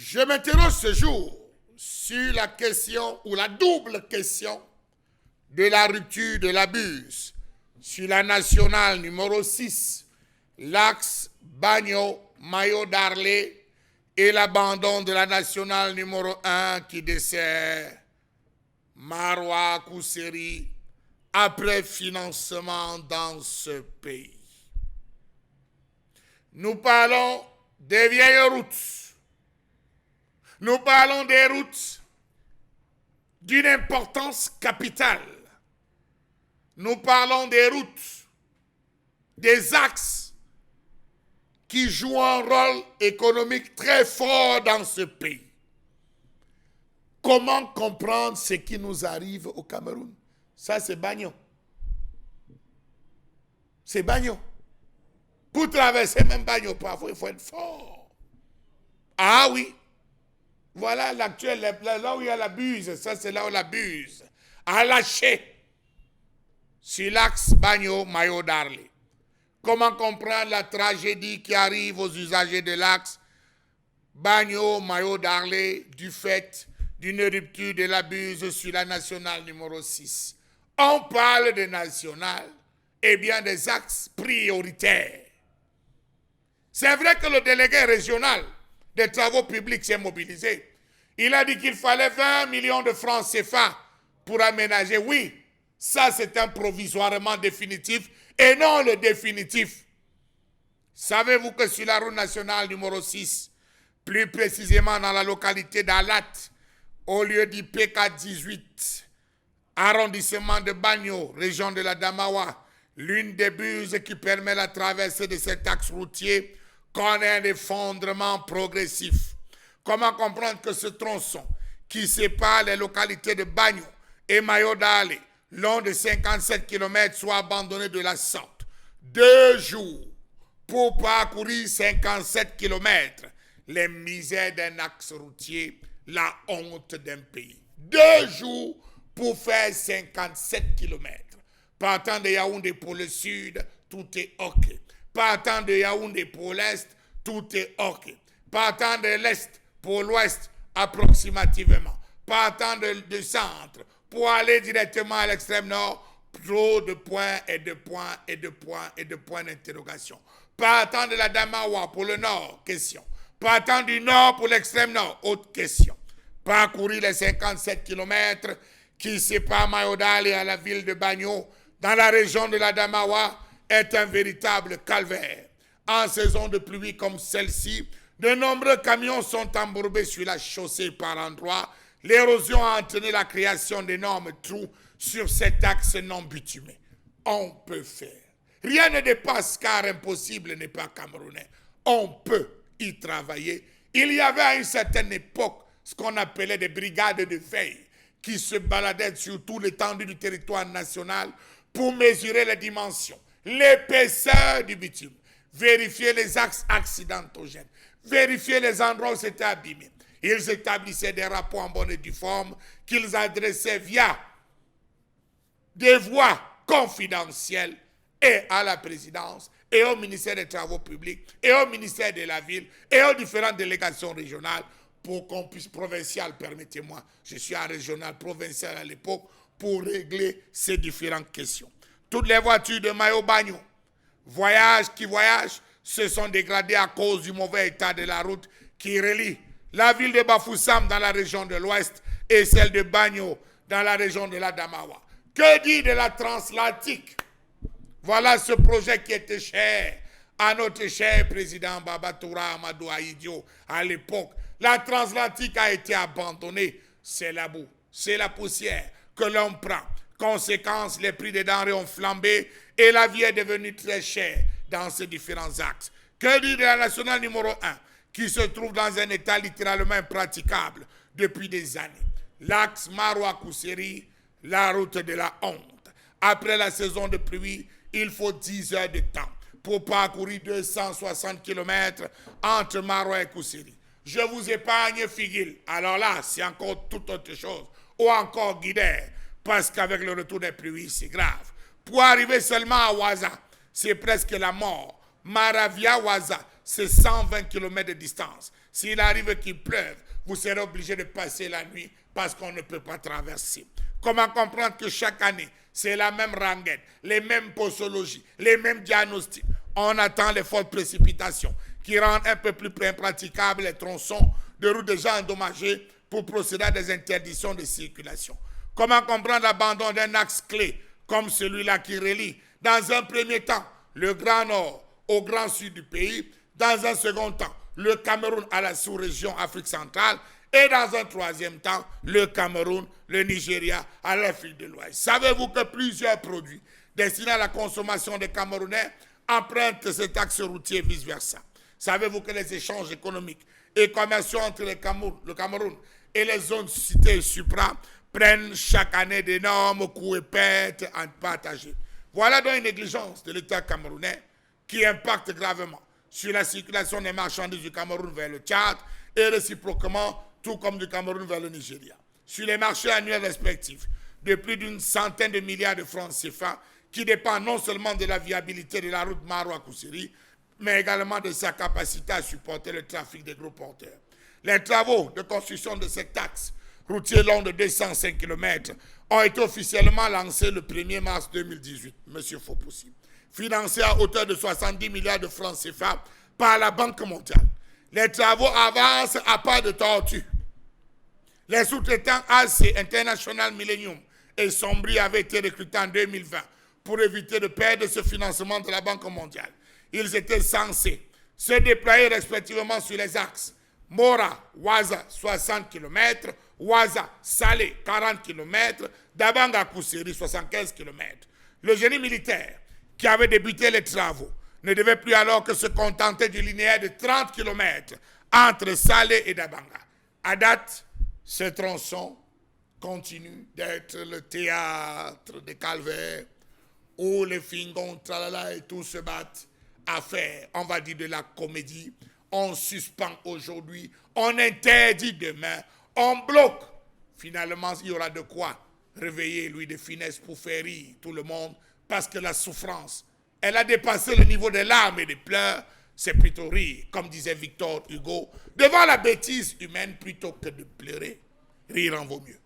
Je m'interroge ce jour sur la question ou la double question de la rupture de la bus sur la nationale numéro 6, l'axe Bagno-Mayo-Darlé et l'abandon de la nationale numéro 1 qui dessert Maroua-Kousséri après financement dans ce pays. Nous parlons des vieilles routes. Nous parlons des routes d'une importance capitale. Nous parlons des routes, des axes qui jouent un rôle économique très fort dans ce pays. Comment comprendre ce qui nous arrive au Cameroun? Ça, c'est Bagno. C'est Bagno. Pour traverser même Bagno, parfois, il faut être fort. Ah oui. Voilà l'actuel, là où il y a la buse, ça c'est là où la buse a lâché sur l'axe Bagno-Mayo-Darlé. Comment comprendre la tragédie qui arrive aux usagers de l'axe Bagno-Mayo-Darlé du fait d'une rupture de la buse sur la nationale numéro 6? On parle de nationale et bien des axes prioritaires. C'est vrai que le délégué régional des travaux publics s'est mobilisé. Il a dit qu'il fallait 20 millions de francs CFA pour aménager. Oui, ça c'est un provisoirement définitif et non le définitif. Savez-vous que sur la route nationale numéro 6, plus précisément dans la localité d'Alat, au lieu d'IPK 18, arrondissement de Bagno, région de la Damawa, l'une des buses qui permet la traversée de cet axe routier connaît un effondrement progressif. Comment comprendre que ce tronçon qui sépare les localités de Bagno et Mayo-Darlé, long de 57 km, soit abandonné de la sorte? 2 jours pour parcourir 57 km. Les misères d'un axe routier, la honte d'un pays. 2 jours pour faire 57 km. Partant de Yaoundé pour le sud, tout est OK. Partant de Yaoundé pour l'est, tout est OK. Partant de l'est pour l'ouest, approximativement. Partant du centre pour aller directement à l'extrême nord, trop de points et de points et de points et de points d'interrogation. Partant de la Damawa pour le nord, question. Partant du nord pour l'extrême nord, autre question. Parcourir les 57 km qui séparent Mayo-Darlé à la ville de Bagno, dans la région de la Damawa, est un véritable calvaire. En saison de pluie comme celle-ci, de nombreux camions sont embourbés sur la chaussée par endroits. L'érosion a entraîné la création d'énormes trous sur cet axe non bitumé. On peut faire. Rien ne dépasse car impossible n'est pas camerounais. On peut y travailler. Il y avait à une certaine époque ce qu'on appelait des brigades de veille qui se baladaient sur tout l'étendue du territoire national pour mesurer les dimensions, l'épaisseur du bitume, vérifier les axes accidentogènes, vérifier les endroits où c'était abîmé. Ils établissaient des rapports en bonne et due forme qu'ils adressaient via des voies confidentielles et à la présidence, et au ministère des Travaux publics, et au ministère de la Ville, et aux différentes délégations régionales, pour qu'on puisse, provincial, permettez-moi, je suis à régional, provincial à l'époque, pour régler ces différentes questions. Toutes les voitures de Mayo-Bagno, voyagent, se sont dégradées à cause du mauvais état de la route qui relie la ville de Bafoussam dans la région de l'Ouest et celle de Bagno dans la région de la Damawa. Que dire de la transatlantique? Voilà ce projet qui était cher à notre cher président Babatoura Amadou Ahidjo à l'époque. La transatlantique a été abandonnée. C'est la boue, c'est la poussière que l'on prend. Conséquence, les prix des denrées ont flambé et la vie est devenue très chère dans ces différents axes. Que dire de la nationale numéro 1 qui se trouve dans un état littéralement impraticable depuis des années? L'axe Maroua-Kousséri, la route de la honte. Après la saison de pluie, il faut 10 heures de temps pour parcourir 260 km entre Maroua et Kousséri. Je vous épargne Figuil. Alors là, c'est encore toute autre chose. Ou encore Guidère, parce qu'avec le retour des pluies, c'est grave. Pour arriver seulement à Ouaza, c'est presque la mort. Maravia-Ouaza, c'est 120 km de distance. S'il arrive qu'il pleuve, vous serez obligé de passer la nuit parce qu'on ne peut pas traverser. Comment comprendre que chaque année, c'est la même rengaine, les mêmes posologies, les mêmes diagnostics. On attend les fortes précipitations qui rendent un peu plus impraticables les tronçons de routes déjà endommagés pour procéder à des interdictions de circulation. Comment comprendre l'abandon d'un axe clé comme celui-là qui relie, dans un premier temps, le Grand Nord au Grand Sud du pays, dans un second temps, le Cameroun à la sous-région Afrique centrale, et dans un troisième temps, le Cameroun, le Nigeria à l'Afrique de l'Ouest. Savez-vous que plusieurs produits destinés à la consommation des Camerounais empruntent cet axe routier vice-versa? Savez-vous que les échanges économiques et commerciaux entre le Cameroun et les zones citées supra prennent chaque année d'énormes coups et pertes à partager? Voilà donc une négligence de l'État camerounais qui impacte gravement sur la circulation des marchandises du Cameroun vers le Tchad et réciproquement, tout comme du Cameroun vers le Nigeria. Sur les marchés annuels respectifs de plus d'une centaine de milliards de francs CFA qui dépendent non seulement de la viabilité de la route Maroua-Koussiri, mais également de sa capacité à supporter le trafic des gros porteurs. Les travaux de construction de cet axe routier long de 205 km ont été officiellement lancés le 1er mars 2018, M. Fopoussi, financés à hauteur de 70 milliards de francs CFA par la Banque mondiale. Les travaux avancent à pas de tortue. Les sous-traitants AC International Millennium et Sombri avaient été recrutés en 2020 pour éviter de perdre ce financement de la Banque mondiale. Ils étaient censés se déployer respectivement sur les axes Mora, Ouaza, 60 km, Ouaza, Salé, 40 km, Dabanga, Koussiri, 75 km. Le génie militaire qui avait débuté les travaux ne devait plus alors que se contenter du linéaire de 30 km entre Salé et Dabanga. À date, ce tronçon continue d'être le théâtre des calvaires où les fingons, tralala et tout se battent à faire, on va dire, de la comédie. On suspend aujourd'hui, on interdit demain, on bloque. Finalement, il y aura de quoi réveiller Louis de Finesse pour faire rire tout le monde parce que la souffrance, elle a dépassé le niveau des larmes et des pleurs. C'est plutôt rire, comme disait Victor Hugo, devant la bêtise humaine plutôt que de pleurer. Rire en vaut mieux.